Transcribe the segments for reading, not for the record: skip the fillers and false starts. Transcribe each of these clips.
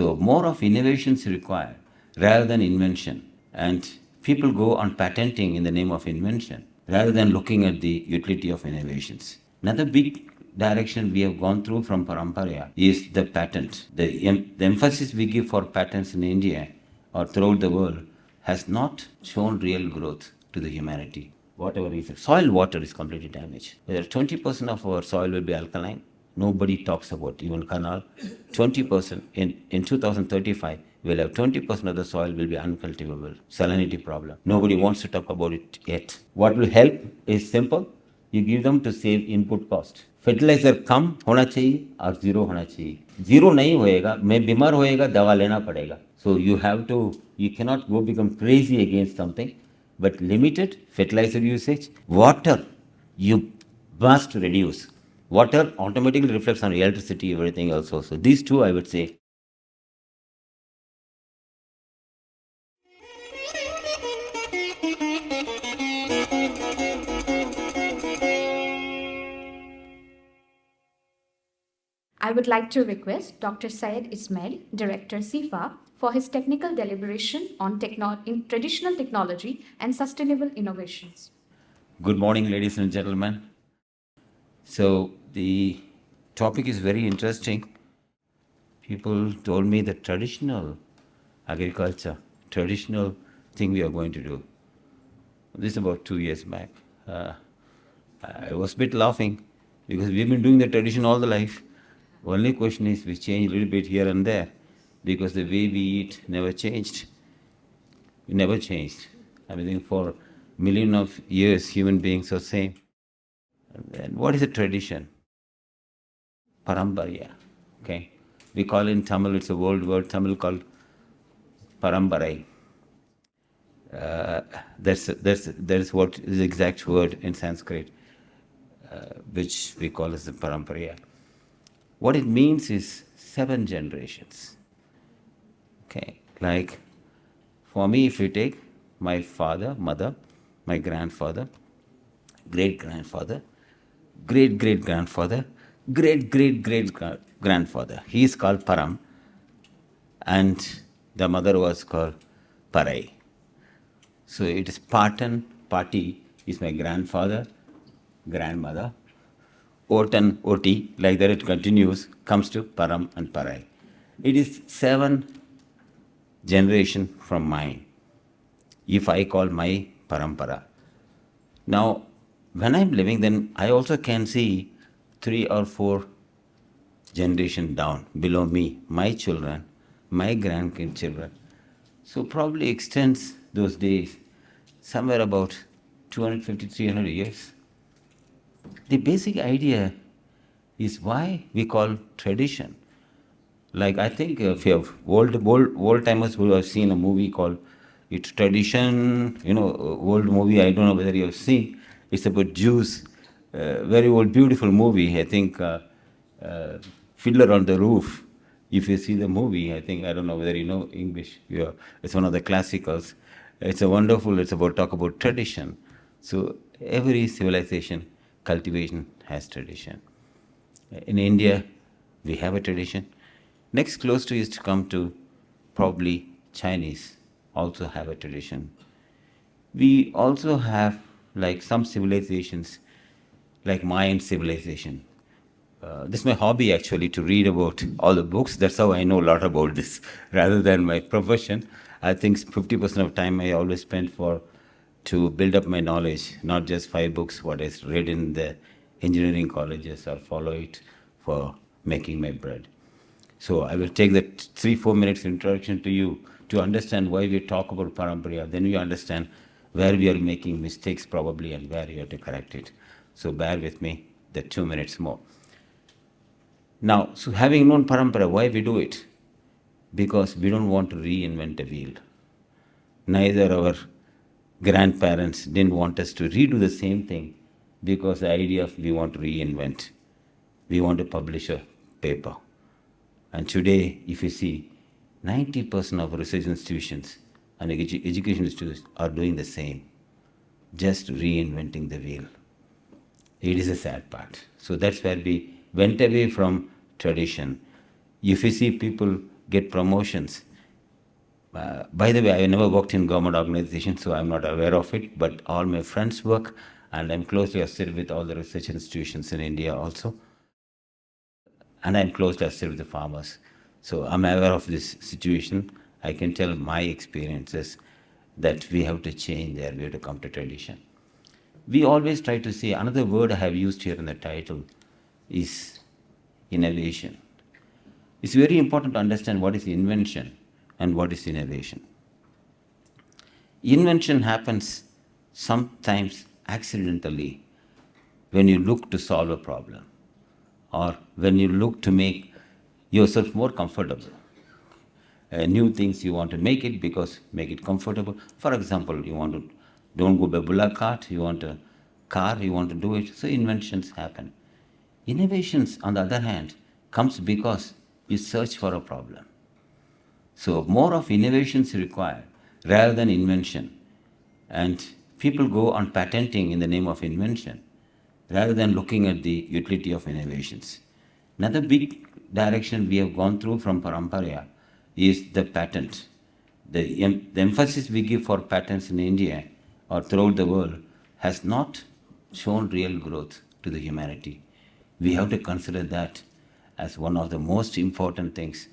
So more of innovations required rather than invention. And people go on patenting in the name of invention rather than looking at the utility of innovations. Another big direction we have gone through from Parampara is the patent. The emphasis we give for patents in India or throughout the world has not shown real growth to the humanity. Whatever reason, soil water is completely damaged. Whether 20% of our soil will be alkaline, nobody talks about, even canal. 20% in 2035, we'll have 20% of the soil will be uncultivable. Salinity problem. Nobody wants to talk about it yet. What will help is simple. You give them to save input cost. Fertiliser कम होना चाहिए और zero होना चाहिए. Zero नहीं होएगा, मैं बीमार होएगा, दवा लेना पड़ेगा. So you cannot go become crazy against something, but limited fertilizer usage. Water, you must reduce. Water automatically reflects on electricity, everything else also. These two, I would say. I would like to request Dr. Syed Ismail, Director SIFA, for his technical deliberation on traditional technology and sustainable innovations. Good morning, ladies and gentlemen. So the topic is very interesting. People told me the traditional agriculture, traditional thing we are going to do. This is about 2 years back. I was a bit laughing because we've been doing the tradition all the life. Only question is we change a little bit here and there because the way we eat never changed. It never changed. I mean, for millions of years, human beings are same. And what is a tradition? Parampara. Okay. We call in Tamil, it's a old word, Tamil called Paramparai. That's what is the exact word in Sanskrit, which we call as the Parampara. What it means is 7 generations. Okay, like for me, if you take my father, mother, my grandfather, great-grandfather, great-great-grandfather, great-great-great-grandfather. He is called Param, and the mother was called Parai. So it is Paddy is my grandfather, grandmother. Otan, Oti, like that it continues, comes to Param and Parai. It is 7 generation from mine, if I call my Parampara. Now, when I'm living, then I also can see 3 or 4 generation down below me, my children, my grandchildren. So probably extends those days somewhere about 250, 300 years. The basic idea is why we call tradition. Like I think if you have old timers who have seen a movie called It's Tradition, old movie, I don't know whether you have seen. It's about Jews, very old, beautiful movie. I think Fiddler on the Roof. If you see the movie, I don't know whether you know English. Yeah, it's one of the classicals. It's about talk about tradition. So every civilization, cultivation has tradition. In India, we have a tradition. Next close to is to come to probably Chinese also have a tradition. We also have like some civilizations, like Mayan civilization. This is my hobby actually, to read about all the books. That's how I know a lot about this rather than my profession. I think 50% of time I always spend to build up my knowledge, not just 5 books, what I read in the engineering colleges or follow it for making my bread. So I will take that 3-4 minutes introduction to you to understand why we talk about Parampara. Then you understand where we are making mistakes probably and where you have to correct it. So bear with me the 2 minutes more. Now, so having known Parampara, why we do it? Because we don't want to reinvent the wheel. Neither our grandparents didn't want us to redo the same thing, because the idea of we want to reinvent. We want to publish a paper. And today, if you see, 90% of research institutions and education institutions are doing the same, just reinventing the wheel. It is a sad part. So that's where we went away from tradition. If you see people get promotions. By the way, I never worked in government organization, so I'm not aware of it, but all my friends work, and I'm closely associated with all the research institutions in India also. And I'm closely associated with the farmers. So I'm aware of this situation. I can tell my experiences that we have to change there, we have to come to tradition. We always try to say, another word I have used here in the title is innovation. It's very important to understand what is invention and what is innovation. Invention happens sometimes accidentally when you look to solve a problem or when you look to make yourself more comfortable. New things you want to make it because make it comfortable. For example, you want to don't go by bullock cart, you want a car, you want to do it. So inventions happen. Innovations, on the other hand, comes because you search for a problem. So more of innovations required rather than invention. And people go on patenting in the name of invention rather than looking at the utility of innovations. Another big direction we have gone through from Parampara is the patent. The emphasis we give for patents in India or throughout the world has not shown real growth to the humanity. We have to consider that as one of the most important things.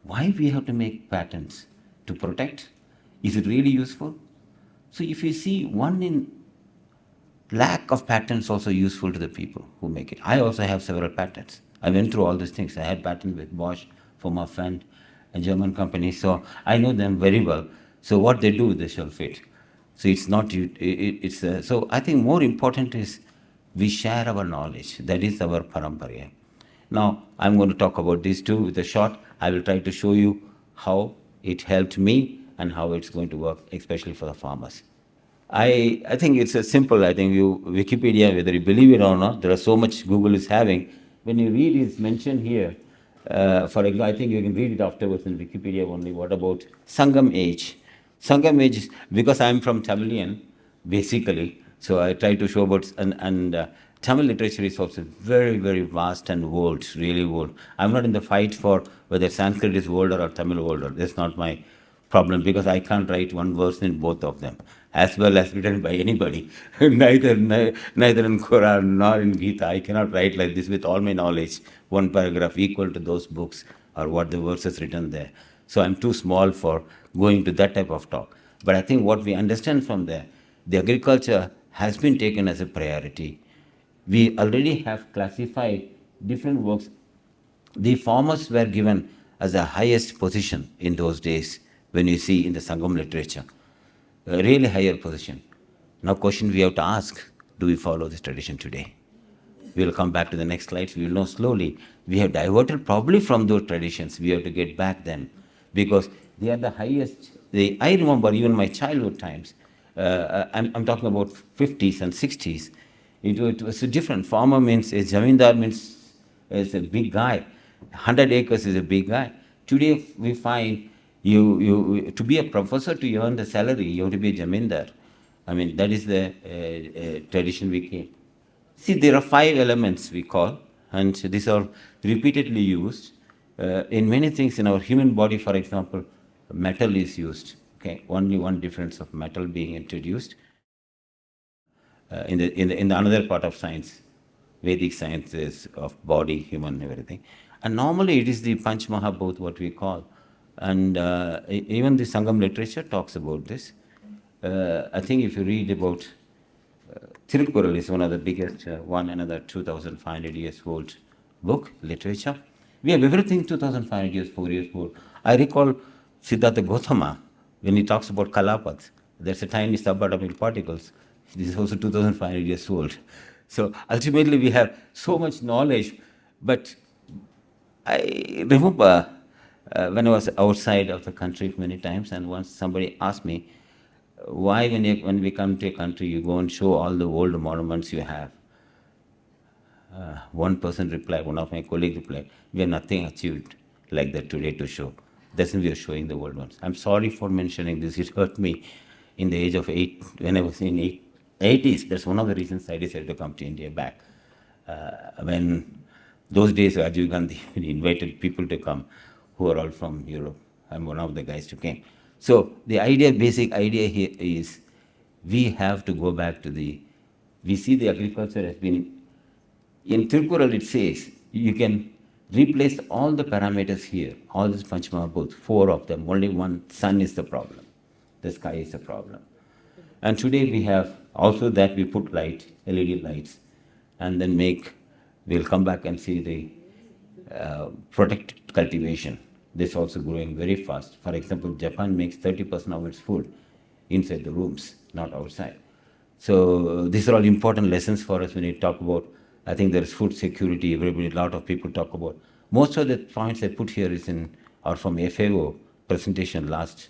Why we have to make patents? To protect? Is it really useful? So if you see, one in lack of patents also useful to the people who make it. I also have several patents. I went through all these things. I had patent with Bosch for my friend, a German company, so I know them very well. So what they do, they shelf it. So it's not, so I think more important is we share our knowledge. That is our parampara. Now, I'm going to talk about these two with a short. I will try to show you how it helped me and how it's going to work, especially for the farmers. I think it's a simple, I think Wikipedia, whether you believe it or not, there are so much Google is having. When you read it's mentioned here, for example, I think you can read it afterwards in Wikipedia only. What about Sangam Age? Sangam Age is, because I'm from Tamilian, basically, so I try to show about, and Tamil literature is also very, very vast and old, really old. I'm not in the fight for whether Sanskrit is older or Tamil older. That's not my problem, because I can't write one verse in both of them, as well as written by anybody. neither in Quran nor in Gita. I cannot write like this with all my knowledge, one paragraph equal to those books or what the verses written there. So I'm too small for going to that type of talk. But I think what we understand from there, the agriculture has been taken as a priority. We already have classified different works. The farmers were given as the highest position in those days when you see in the Sangam literature, a really higher position. Now question we have to ask, do we follow this tradition today? We will come back to the next slides. We will know slowly. We have diverted probably from those traditions. We have to get back them because they are the highest. I remember even my childhood times, I'm talking about 50s and 60s, it was a different. Farmer means, a zamindar means is a big guy. 100 acres is a big guy. Today we find you to be a professor, to earn the salary, you have to be a zamindar. I mean, that is the tradition we came. See, there are 5 elements we call, and these are repeatedly used. In many things in our human body, for example, metal is used. Okay, only one difference of metal being introduced. In the another part of science, Vedic sciences of body, human, everything. And normally it is the Panch Mahabhut, what we call. And even the Sangam literature talks about this. I think if you read about Tirukkural is one of the biggest, another 2,500 years old book, literature. We have everything 2,500 years, 4 years old. I recall Siddhartha Gautama, when he talks about Kalapat, there's a tiny subatomic particles. This is also 2,500 years old. So ultimately we have so much knowledge, but I remember when I was outside of the country many times, and once somebody asked me, why when we come to a country, you go and show all the old monuments you have? One person replied, one of my colleagues replied, we have nothing achieved like that today to show. That's why we are showing the old ones. I'm sorry for mentioning this. It hurt me in the age of 8, when I was in 80s. That's one of the reasons I decided to come to India back. When those days Rajiv Gandhi invited people to come, who are all from Europe. I'm one of the guys who came. So the idea, basic idea here is we have to go back to we see the agriculture has been, in Tirukkural it says, you can replace all the parameters here, all this Panchamahabhut, 4 of them, only one, sun is the problem. The sky is the problem. And today we have also that we put light, LED lights, and then we'll come back and see the protected cultivation. This is also growing very fast. For example, Japan makes 30% of its food inside the rooms, not outside. So these are all important lessons for us when we talk about, I think there is food security, everybody, a lot of people talk about. Most of the points I put here are from FAO presentation last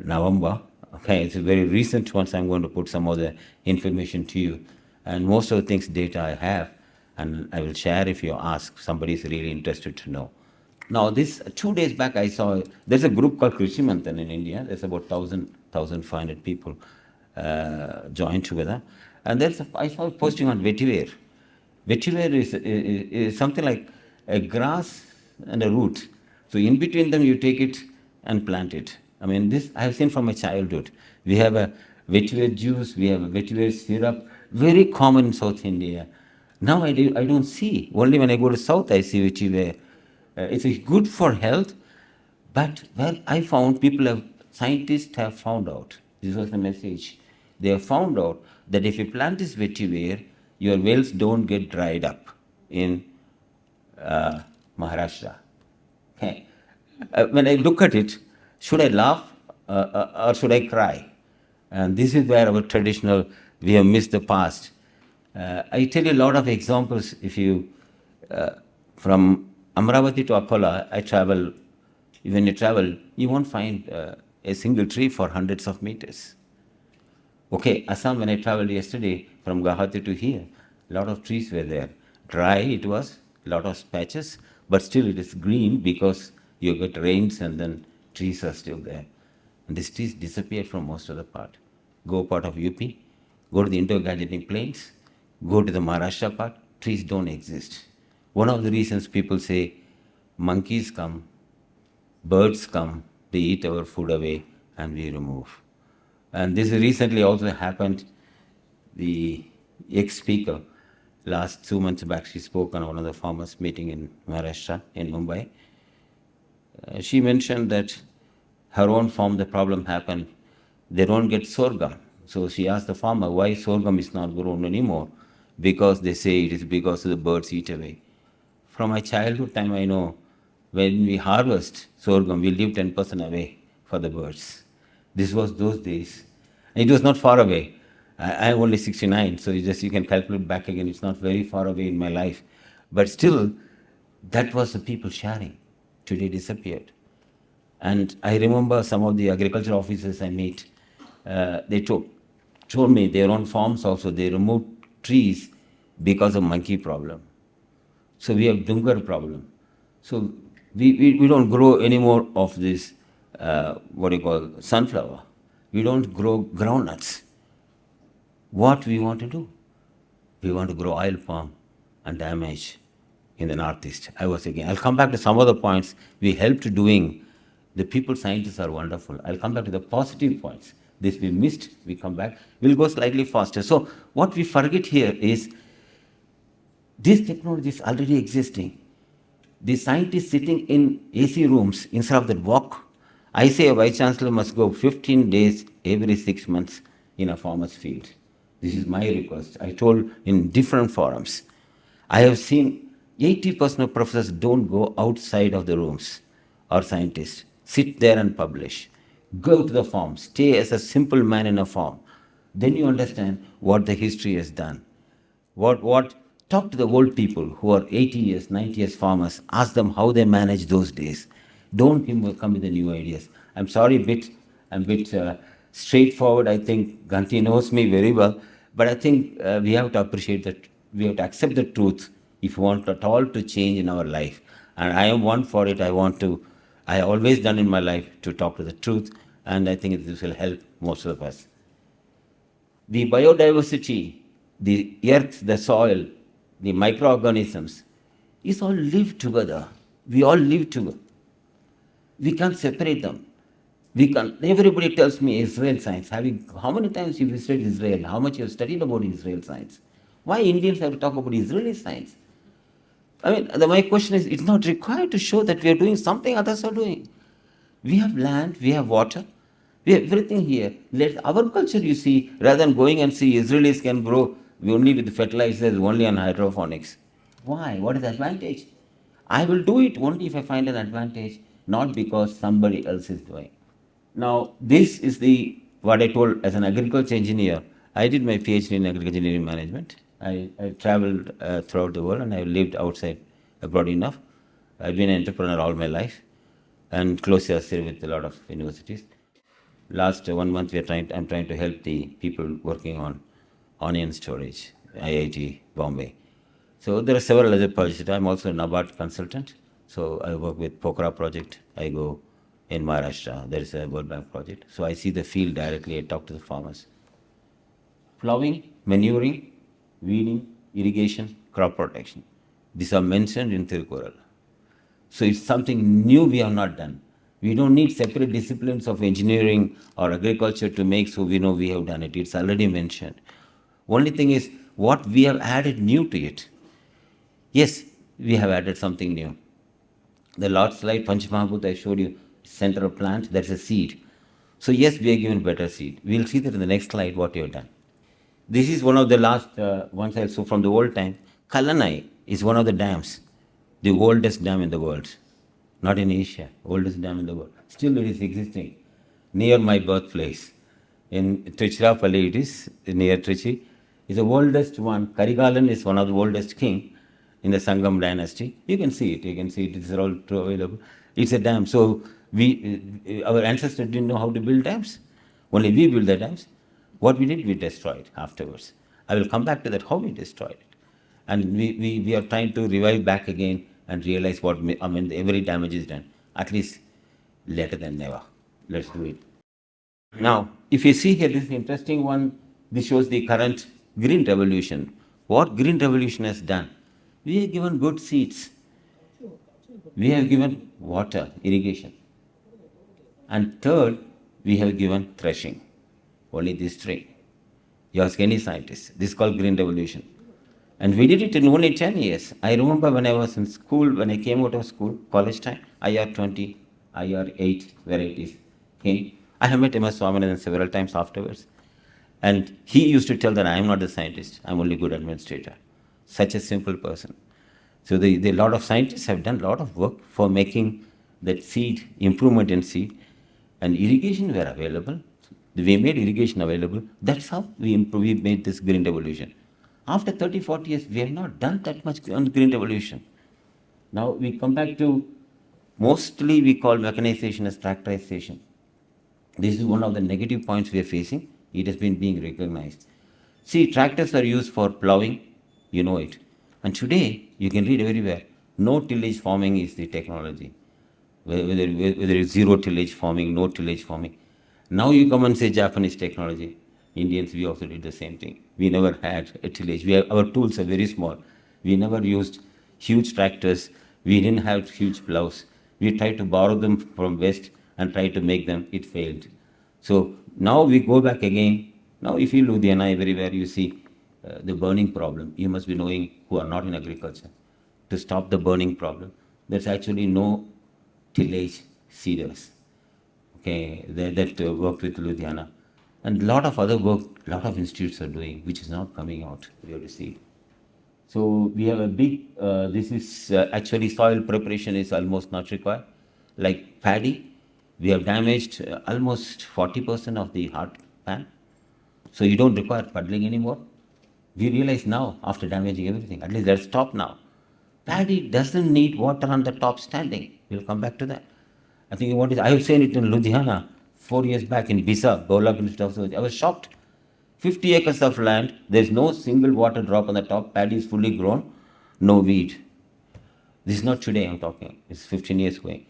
November. Okay, it's a very recent one, so I'm going to put some of the information to you. And most of the things, data I have, and I will share if you ask. Somebody is really interested to know. Now, 2 days back, I saw, there's a group called Krishi Manthan in India. There's about 1,500 people joined together. And I saw a posting on Vetiver. Vetiver is something like a grass and a root. So in between them, you take it and plant it. I mean, this I have seen from my childhood. We have a vetiver juice, we have a vetiver syrup, very common in South India. Now I don't see. Only when I go to South, I see vetiver. It's good for health, but where I found scientists have found out, this was the message, they have found out that if you plant this vetiver, your wells don't get dried up in Maharashtra. Okay. When I look at it, should I laugh or should I cry? And this is where our traditional, we have missed the past. I tell you a lot of examples. If you, from Amravati to Akola, I travel, when you travel, you won't find a single tree for hundreds of meters. Okay, Assam, when I traveled yesterday from Guwahati to here, a lot of trees were there. Dry it was, a lot of patches, but still it is green because you get rains and then trees are still there. And these trees disappeared from most of the part. Go part of UP, go to the Indo-Gangetic plains, go to the Maharashtra part, trees don't exist. One of the reasons people say monkeys come, birds come, they eat our food away and we remove. And this recently also happened. The ex-speaker, last 2 months back, she spoke on one of the farmers' meeting in Maharashtra, in Mumbai. She mentioned that her own farm, the problem happened, they don't get sorghum. So she asked the farmer why sorghum is not grown anymore. Because they say it is because the birds eat away. From my childhood time, I know when we harvest sorghum, we leave 10% away for the birds. This was those days. It was not far away. I am only 69, so you can calculate back again. It's not very far away in my life. But still, that was the people sharing. Today disappeared. And I remember some of the agriculture officers I meet, they told me their own farms also, they removed trees because of monkey problem. So we have dungar problem. So we don't grow any more of this, sunflower. We don't grow groundnuts. What we want to do? We want to grow oil palm and damage in the northeast. I'll come back to some other points we helped doing. The people scientists are wonderful. I'll come back to the positive points. This we missed, we come back. We'll go slightly faster. So what we forget here is this technology is already existing. The scientists sitting in AC rooms, instead of that walk, I say a vice chancellor must go 15 days every 6 months in a farmer's field. This is my request. I told in different forums. I have seen 80% of professors don't go outside of the rooms, or scientists. Sit there and publish. Go to the farm. Stay as a simple man in a farm. Then you understand what the history has done. Talk to the old people who are 80 years, 90 years farmers. Ask them how they managed those days. Don't come with the new ideas. I'm sorry, I'm a bit straightforward. I think Ganti knows me very well. But I think we have to appreciate that. We have to accept the truth if we want at all to change in our life. And I am one for it. I have always done in my life to talk to the truth. And I think this will help most of us. The biodiversity, the earth, the soil, the microorganisms, is all live together. We all live together. We can't separate them. We can't. Everybody tells me Israel science. How many times you visited Israel? How much you have studied about Israel science? Why Indians have to talk about Israeli science? I mean, my question is, it's not required to show that we are doing something others are doing. We have land, we have water, we have everything here. Let our culture, you see, rather than going and see Israelis can grow only with fertilizers, only on hydroponics. Why? What is the advantage? I will do it only if I find an advantage, not because somebody else is doing. Now, this is what I told as an agriculture engineer. I did my PhD in agriculture engineering management. I traveled throughout the world and I lived outside abroad enough. I've been an entrepreneur all my life and closely associated with a lot of universities. Last 1 month, I'm trying to help the people working on onion storage, IIT Bombay. So there are several other projects. I'm also a NABARD consultant. So I work with Pokhara project. I go in Maharashtra. There is a World Bank project. So I see the field directly. I talk to the farmers. Plowing, manuring, weeding, irrigation, crop protection. These are mentioned in Tirukkural. So it's something new we have not done. We don't need separate disciplines of engineering or agriculture to make so we know we have done it. It's already mentioned. Only thing is what we have added new to it. Yes, we have added something new. The last slide, Panchmahabhut, I showed you, center of plant, that's a seed. So yes, we are given better seed. We'll see that in the next slide what you have done. This is one of the last ones I saw from the old time. Kalanai is one of the dams, the oldest dam in the world. Not in Asia, oldest dam in the world. Still it is existing near my birthplace. In Tiruchirappalli it is, near Trichy. It's the oldest one. Karigalan is one of the oldest king in the Sangam dynasty. You can see it, it's all available. It's a dam. So our ancestors didn't know how to build dams. Only we built the dams. What we did, we destroyed afterwards. I will come back to that, how we destroyed it. And we are trying to revive back again and realize every damage is done. At least later than never. Let's do it. Now, if you see here, this is an interesting one. This shows the current green revolution. What green revolution has done? We have given good seeds. We have given water, irrigation. And third, we have given threshing. Only these three. You ask any scientist. This is called green revolution. And we did it in only 10 years. I remember when I was in school, when I came out of school, college time, IR20, IR8 varieties came. I have met M.S. Swaminathan several times afterwards. And he used to tell that I am not a scientist, I am only good administrator. Such a simple person. So the lot of scientists have done a lot of work for making that seed, improvement in seed. And irrigation were available. We made irrigation available. That's how we made this green revolution. After 30, 40 years, we have not done that much on green revolution. Now we come back to, mostly we call mechanization as tractorization. This is one of the negative points we are facing. It has been being recognized. See, tractors are used for plowing, you know it. And today, you can read everywhere, no-tillage farming is the technology. Whether it's zero-tillage farming, no-tillage farming. Now you come and say Japanese technology. Indians, we also did the same thing. We never had a tillage. Our tools are very small. We never used huge tractors. We didn't have huge plows. We tried to borrow them from West and try to make them. It failed. So now we go back again. Now if you Ludhiana, everywhere you see the burning problem. You must be knowing, who are not in agriculture, to stop the burning problem. There's actually no tillage seeders. Okay, that worked with Ludhiana. And a lot of other work, a lot of institutes are doing, which is not coming out. We have to see. So we have a big, this is actually soil preparation is almost not required. Like paddy, we have damaged almost 40% of the hard pan. So you don't require puddling anymore. We realize now, after damaging everything, at least that's stopped now. Paddy doesn't need water on the top standing. We'll come back to that. I think I have seen it in Ludhiana 4 years back in Bisa, Bolak Institute. I was shocked. 50 acres of land, there's no single water drop on the top, paddy is fully grown, no weed. This is not today I'm talking, it's 15 years going.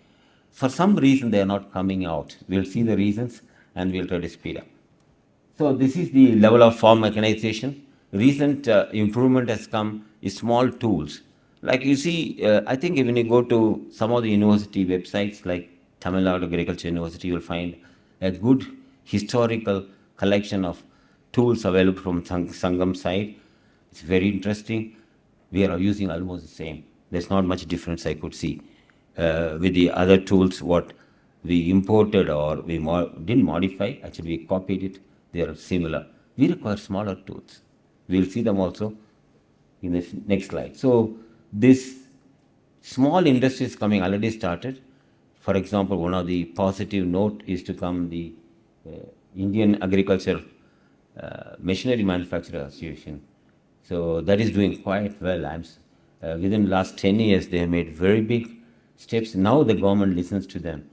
For some reason they are not coming out. We'll see the reasons and we'll try to speed up. So this is the level of farm mechanization. Recent improvement has come is small tools Like you see, I think when you go to some of the university websites like Tamil Nadu Agriculture University, you'll find a good historical collection of tools available from Sangam side. It's very interesting. We are using almost the same. There's not much difference I could see with the other tools. What we imported or we didn't modify, actually we copied it. They are similar. We require smaller tools. We'll see them also in the next slide. So this small industry is coming already started. For example, one of the positive note is to come the Indian Agriculture Machinery Manufacturer Association. So that is doing quite well. Within the last 10 years, they have made very big steps. Now the government listens to them.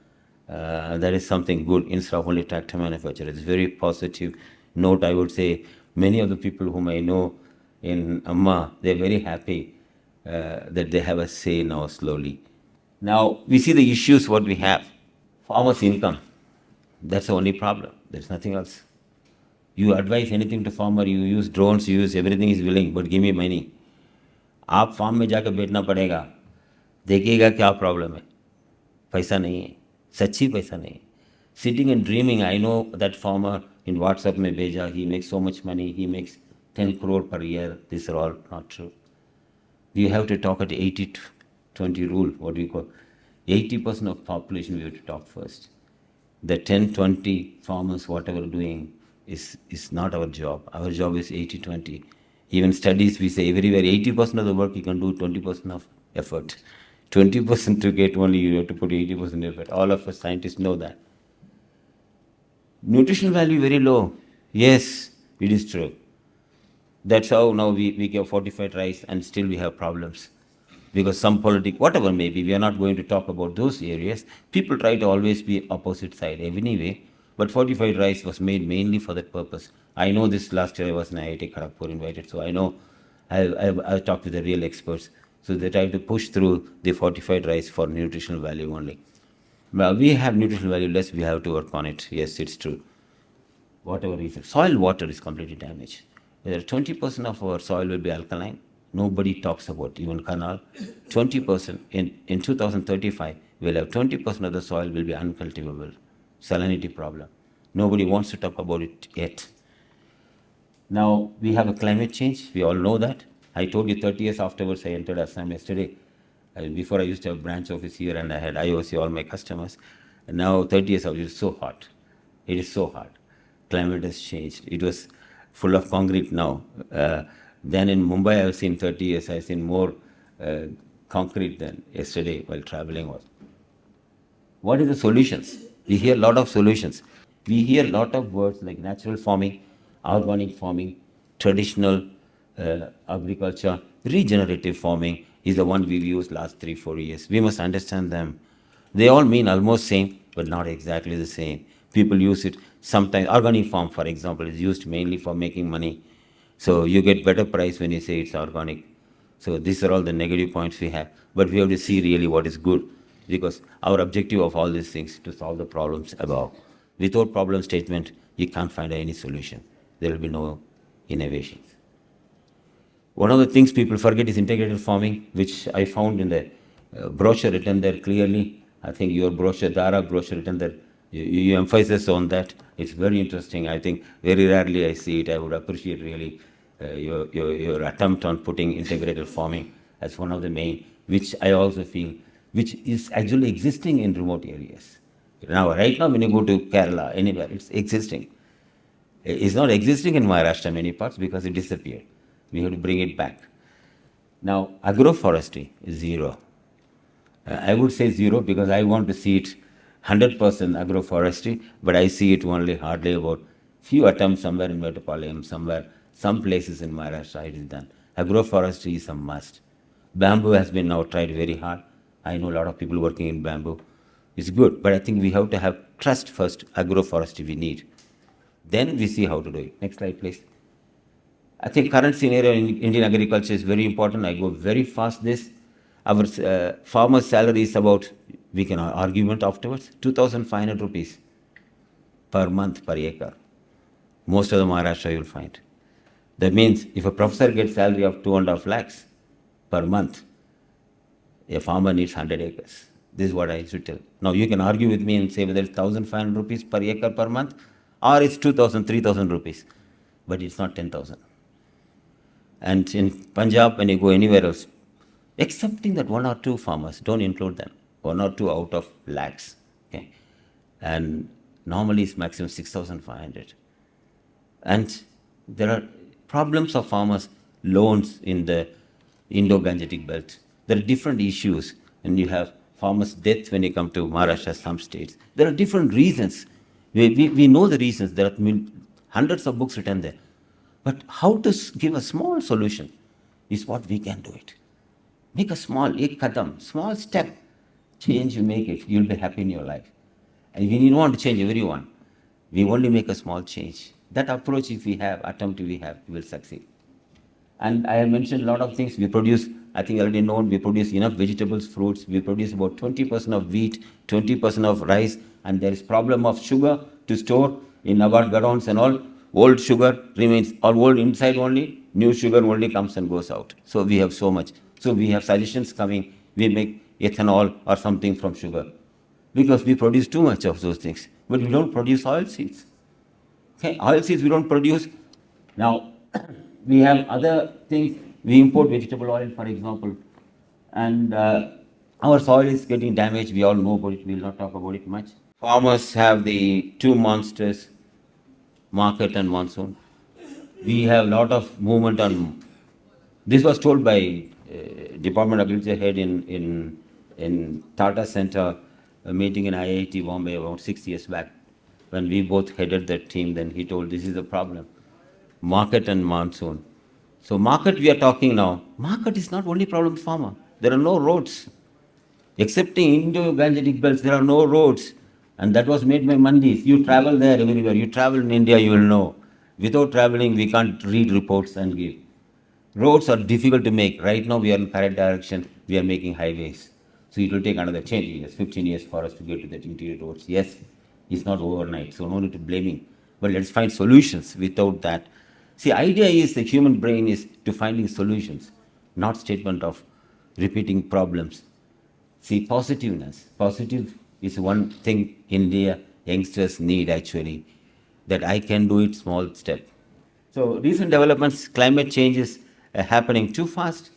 That is something good instead of only tractor manufacturer. It's very positive note. I would say many of the people whom I know in Amma, they're very happy that they have a say now slowly. Now we see the issues what we have. Farmers' income. That's the only problem. There's nothing else. You advise anything to farmer, you use drones, you use everything is willing, but give me money. आप farm में जाकर बैठना पड़ेगा, देखिएगा क्या problem है. पैसा नहीं है, सच्ची पैसा नहीं है. Sitting and dreaming, I know that farmer in WhatsApp में भेजा, he makes so much money, he makes 10 crore per year. These are all not true. We have to talk at 80-20 rule, what we call 80% of population we have to talk first. The 10-20 farmers, whatever doing, is not our job. Our job is 80-20. Even studies, we say everywhere 80% of the work you can do 20% of effort. 20% to get only, you have to put 80% effort. All of us scientists know that. Nutritional value very low. Yes, it is true. That's how now we give fortified rice and still we have problems. Because some politics, whatever may be, we are not going to talk about those areas. People try to always be opposite side anyway. But fortified rice was made mainly for that purpose. I know this last year I was in IIT Kharagpur invited, so I know I talked with the real experts. So they try to push through the fortified rice for nutritional value only. Well, we have nutritional value less, we have to work on it. Yes, it's true. Whatever reason. Soil water is completely damaged. 20% of our soil will be alkaline. Nobody talks about even canal. 20% in 2035, we'll have 20% of the soil will be uncultivable. Salinity problem. Nobody wants to talk about it yet. Now, we have a climate change. We all know that. I told you 30 years afterwards, I entered Assam yesterday. Before I used to have a branch office here and I had IOC, all my customers. And now 30 years after, it's so hot. It is so hot. Climate has changed. It was full of concrete now. Then in Mumbai, I've seen 30 years, I've seen more concrete than yesterday while traveling. What are the solutions? We hear a lot of solutions. We hear a lot of words like natural farming, organic farming, traditional agriculture, regenerative farming is the one we've used last 3-4 years. We must understand them. They all mean almost same, but not exactly the same. People use it sometimes. Organic farm, for example, is used mainly for making money. So you get better price when you say it's organic. So these are all the negative points we have. But we have to see really what is good. Because our objective of all these things is to solve the problems above. Without problem statement, you can't find any solution. There will be no innovations. One of the things people forget is integrated farming, which I found in the brochure written there clearly. I think your brochure, Dara brochure written there, you emphasize on that. It's very interesting. I think very rarely I see it. I would appreciate really your attempt on putting integrated farming as one of the main, which I also feel, which is actually existing in remote areas. Now, right now, when you go to Kerala, anywhere, it's existing. It's not existing in Maharashtra many parts because it disappeared. We have to bring it back. Now, agroforestry is zero. I would say zero because I want to see it 100% agroforestry, but I see it only hardly about few attempts somewhere in Metropolitan, some places in Maharashtra it is done. Agroforestry is a must. Bamboo has been now tried very hard. I know a lot of people working in bamboo. It's good, but I think we have to have trust first, agroforestry we need. Then we see how to do it. Next slide, please. I think current scenario in Indian agriculture is very important. I go very fast this. Our farmer's salary is about, we can argument afterwards, 2,500 rupees per month per acre. Most of the Maharashtra you'll find. That means if a professor gets salary of 2.5 lakhs per month, A farmer needs 100 acres. This is what I used to tell. Now you can argue with me and say whether it's 1,500 rupees per acre per month or it's 2,000, 3,000 rupees. But it's not 10,000. And in Punjab, when you go anywhere else, excepting that one or two farmers, don't include them, one or two out of lakhs. Okay? And normally it's maximum 6,500. And there are problems of farmers, loans in the Indo-Gangetic belt. There are different issues, and you have farmers' death when you come to Maharashtra, some states. There are different reasons. We know the reasons. There are hundreds of books written there. But how to give a small solution is what we can do it. Make a small, ek kadam, small step. Change, you make it. You'll be happy in your life. And we don't want to change everyone. We only make a small change. That approach, if we have, attempt we have, we will succeed. And I have mentioned a lot of things. We produce, I think already known, we produce enough vegetables, fruits. We produce about 20% of wheat, 20% of rice. And there is problem of sugar to store in our gardens and all. Old sugar remains, or old inside only. New sugar only comes and goes out. So we have so much. So we have suggestions coming. We make ethanol or something from sugar. Because we produce too much of those things. But we don't produce oil seeds. Okay, oil seeds we don't produce. Now, we have other things. We import vegetable oil, for example. And our soil is getting damaged. We all know about it. We will not talk about it much. Farmers have the two monsters, market and monsoon. We have a lot of movement on. This was told by Department of Agriculture head in Tata Center, a meeting in IIT Bombay about 6 years back. When we both headed that team, then he told this is a problem. Market and monsoon. So market we are talking now. Market is not only problem farmer. There are no roads. Excepting Indo-Gangetic belts, there are no roads. And that was made by mandis. You travel there everywhere. You travel in India, you will know. Without traveling, we can't read reports and give. Roads are difficult to make. Right now, we are in correct direction. We are making highways. So it will take another 10 years, 15 years for us to get to that interior roads. Yes, it's not overnight, so no need to blaming. But let's find solutions without that. See, idea is the human brain is to finding solutions, not statement of repeating problems. See, positiveness. Positive is one thing India youngsters need actually, that I can do it small step. So recent developments, climate change is happening too fast.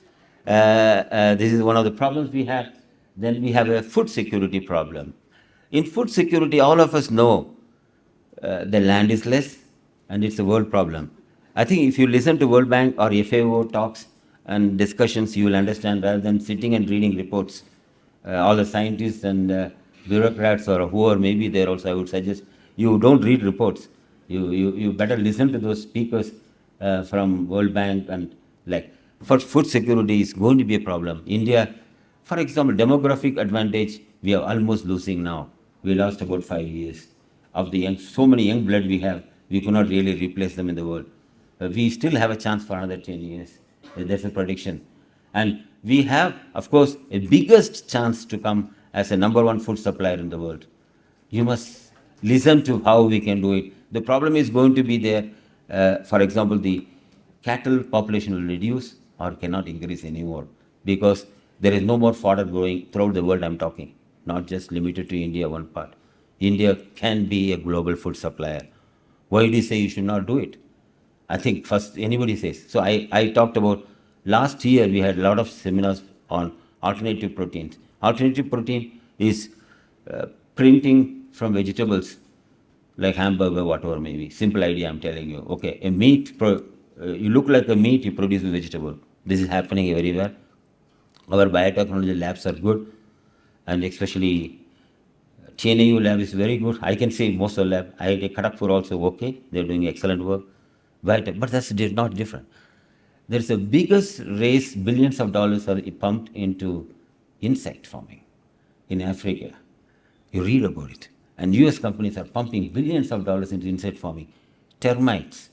This is one of the problems we have. Then we have a food security problem. In food security, all of us know the land is less and it's a world problem. I think if you listen to World Bank or FAO talks and discussions, you will understand rather than sitting and reading reports. All the scientists and bureaucrats or whoever may be there also, I would suggest you don't read reports. You better listen to those speakers from World Bank and like. For food security is going to be a problem. India, for example, demographic advantage, we are almost losing now. We lost about 5 years. Of the young, so many young blood we have, we cannot really replace them in the world. We still have a chance for another 10 years. That's a prediction. And we have, of course, a biggest chance to come as a number one food supplier in the world. You must listen to how we can do it. The problem is going to be there. For example, the cattle population will reduce or cannot increase anymore because there is no more fodder growing throughout the world. I'm talking, not just limited to India, one part. India can be a global food supplier. Why do you say you should not do it? I think first anybody says. So I talked about last year we had a lot of seminars on alternative proteins. Alternative protein is printing from vegetables like hamburger, whatever may be. Simple idea I'm telling you. Okay, a meat, you look like a meat, you produce a vegetable. This is happening everywhere. Our biotechnology labs are good, and especially TNAU lab is very good. I can say most of the lab. IIT Kharagpur also okay. They're doing excellent work. But that's not different. There's a biggest race, billions of dollars are pumped into insect farming in Africa. You read about it. And US companies are pumping billions of dollars into insect farming. Termites.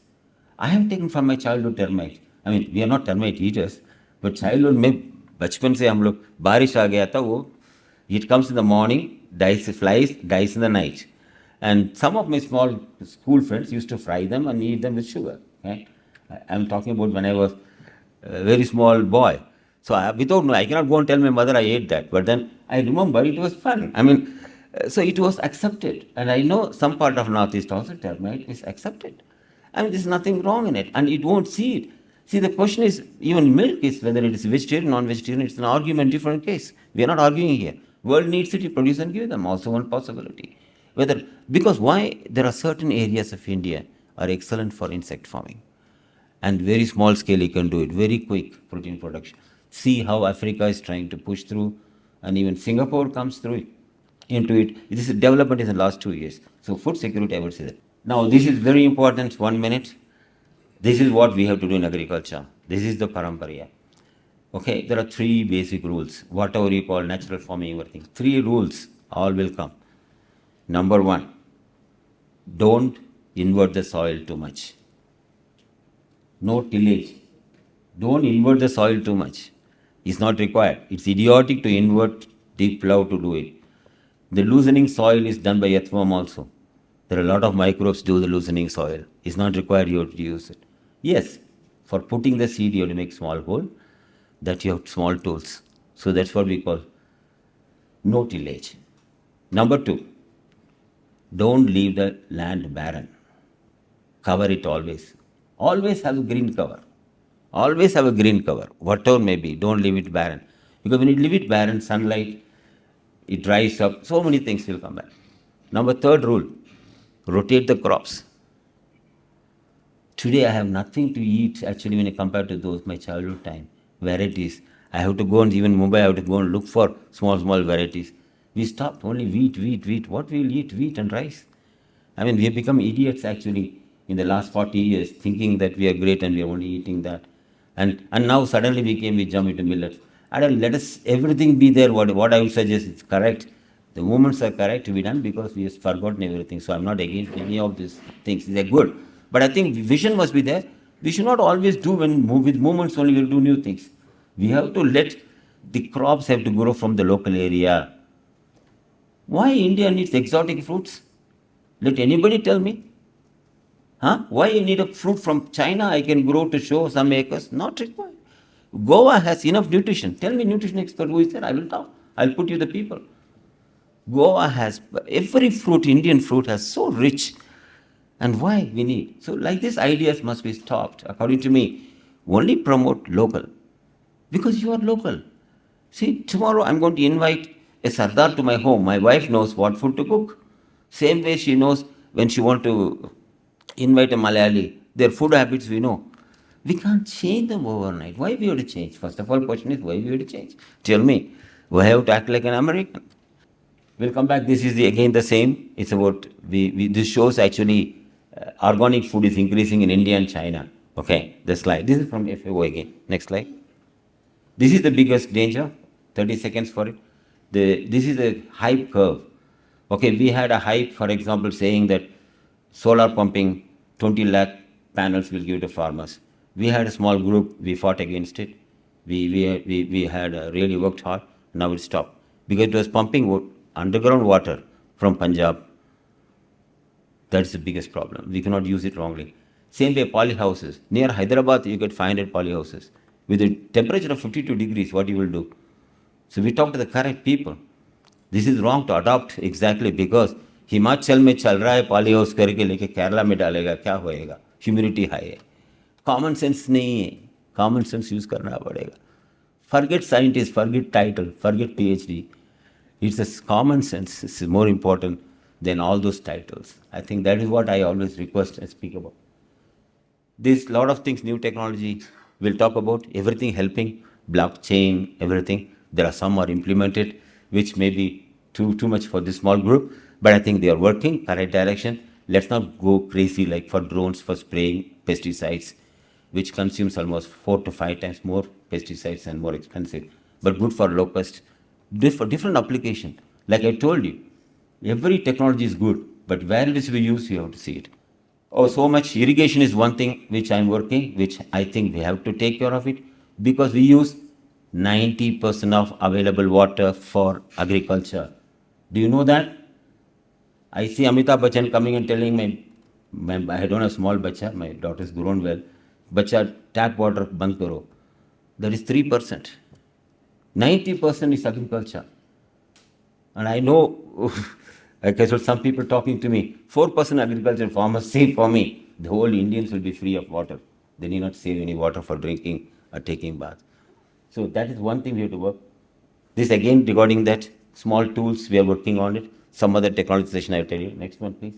I have taken from my childhood termite. I mean, we are not termite eaters, but childhood में बचपन से हम लोग बारिश आ गया था वो it comes in the morning, flies, dies in the night. And some of my small school friends used to fry them and eat them with sugar. Okay? I'm talking about when I was a very small boy. So without no, I cannot go and tell my mother I ate that. But then I remember it was fun. I mean, so it was accepted. And I know some part of Northeast also termite is accepted. I mean, there's nothing wrong in it. And it won't see it. See, the question is, even milk is whether it is vegetarian, non-vegetarian, it's an argument, different case. We are not arguing here. World needs it, you produce and give them. Also one possibility. Whether, because why? There are certain areas of India are excellent for insect farming. And very small scale you can do it, very quick protein production. See how Africa is trying to push through, and even Singapore comes through it, into it. This is development in the last 2 years. So food security, I would say that. Now this is very important, 1 minute. This is what we have to do in agriculture. This is the Parampara. Okay, there are 3 basic rules. Whatever you call natural farming, everything. 3 rules, all will come. Number 1, don't invert the soil too much. No tillage. Don't invert the soil too much. It's not required. It's idiotic to invert deep plough to do it. The loosening soil is done by earthworm also. There are a lot of microbes do the loosening soil. It's not required you to use it. Yes, for putting the seed you have to make small hole. That you have small tools. So that's what we call no tillage. Number 2, don't leave the land barren. Cover it always. Always have a green cover. Always have a green cover. Whatever may be, don't leave it barren. Because when you leave it barren, sunlight, it dries up, so many things will come back. Number 3rd rule, rotate the crops. Today I have nothing to eat actually when I compare to those my childhood time. Varieties. I have to go, and even Mumbai I have to go and look for small varieties. We stopped only wheat. What we will eat? Wheat and rice. I mean, we have become idiots actually in the last 40 years, thinking that we are great and we are only eating that. And now suddenly we jump into millets. I don't, let us, everything be there. What I would suggest is correct. The movements are correct to be done because we have forgotten everything. So I'm not against any of these things. They're good. But I think vision must be there. We should not always do with movements only we'll do new things. We have to let the crops have to grow from the local area. Why India needs exotic fruits? Let anybody tell me. Why you need a fruit from China I can grow to show some acres? Not required. Goa has enough nutrition. Tell me nutrition expert who is there. I will talk. I'll put you the people. Goa has, every fruit, Indian fruit has so rich. And why we need? So like these ideas must be stopped. According to me, only promote local. Because you are local. See, tomorrow I'm going to invite a Sardar to my home. My wife knows what food to cook. Same way she knows when she wants to invite a Malayali, their food habits we know. We can't change them overnight. Why we have to change? First of all, question is why we have to change? Tell me, we have to act like an American. We'll come back. This is again the same. It's about, this shows actually organic food is increasing in India and China. Okay, the slide. This is from FAO again. Next slide. This is the biggest danger. 30 seconds for it. This is a hype curve. Okay, we had a hype, for example, saying that solar pumping, 20 lakh panels will give to farmers. We had a small group, we fought against it. We had really worked hard. Now it stopped. Because it was pumping underground water from Punjab. That's the biggest problem. We cannot use it wrongly. Same way, polyhouses. Near Hyderabad, you get 500 polyhouses. With a temperature of 52 degrees, what you will do? So we talk to the correct people. This is wrong to adopt exactly because Himachal में चल रहा है poly house करके लेके केरला में डालेगा, क्या होएगा? ह्यूमिडिटी हाई है. कॉमन सेंस नहीं है. कॉमन सेंस यूज करना पड़ेगा. Forget scientists, forget title, forget PhD. It's a common sense. It's more important than all those titles. I think that is what I always request and speak about. There's a lot of things, new technology we'll talk about, everything helping, blockchain, everything. There are some are implemented, which may be too much for this small group, but I think they are working, correct direction. Let's not go crazy like for drones for spraying pesticides, which consumes almost 4 to 5 times more pesticides and more expensive, but good for locust, for different application. Like I told you, every technology is good, but where it is we use, you have to see it. Oh, so much. Irrigation is one thing which I'm working, which I think we have to take care of it, because we use 90% of available water for agriculture. Do you know that? I see Amitabh Bachchan coming and telling I don't have small bacha, my daughter's grown well, bacha tap water band karo. That is 3%. 90% is agriculture. And I know, like I said, some people talking to me, 4% agriculture farmers say for me, the whole Indians will be free of water. They need not save any water for drinking or taking bath. So that is one thing we have to work. This again regarding that, small tools, we are working on it. Some other technology session I will tell you. Next one, please.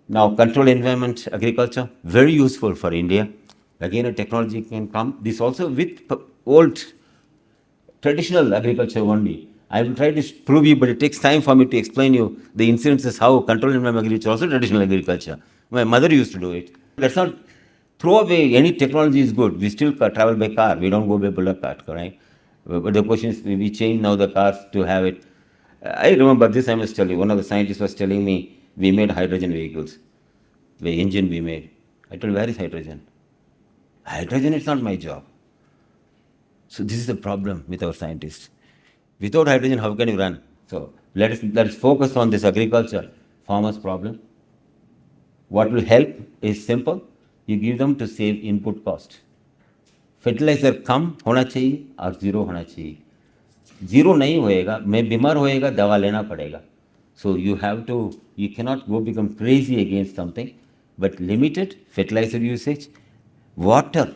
Now, control environment agriculture, very useful for India. Again, a technology can come. This also with old traditional agriculture only. I will try to prove you, but it takes time for me to explain you the incidences how control environment agriculture also traditional agriculture. My mother used to do it. Let's not throw away any technology is good. We still travel by car. We don't go by bullock cart, correct? But the question is, we change now the cars to have it. I remember this, I must tell you, one of the scientists was telling me, we made hydrogen vehicles. The engine we made. I told, where is hydrogen? Hydrogen is not my job. So this is the problem with our scientists. Without hydrogen, how can you run? So let us focus on this agriculture farmers' problem. What will help is simple. You give them to save input cost. Fertiliser कम होना चाहिए और zero होना चाहिए. Zero नहीं होएगा, मैं बीमार होएगा, दवा लेना पड़ेगा. So you have to, you cannot go become crazy against something, but limited fertilizer usage. Water,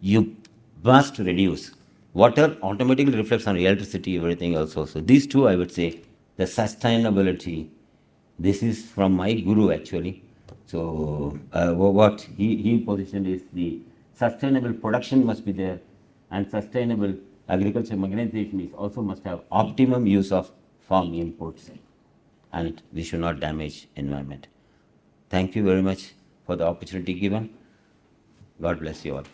you must reduce. Water automatically reflects on electricity, everything else also. These two, I would say, the sustainability. This is from my guru actually. So what he positioned is the sustainable production must be there, and sustainable agriculture mechanization is also must have optimum use of farm inputs, and we should not damage environment. Thank you very much for the opportunity given. God bless you all.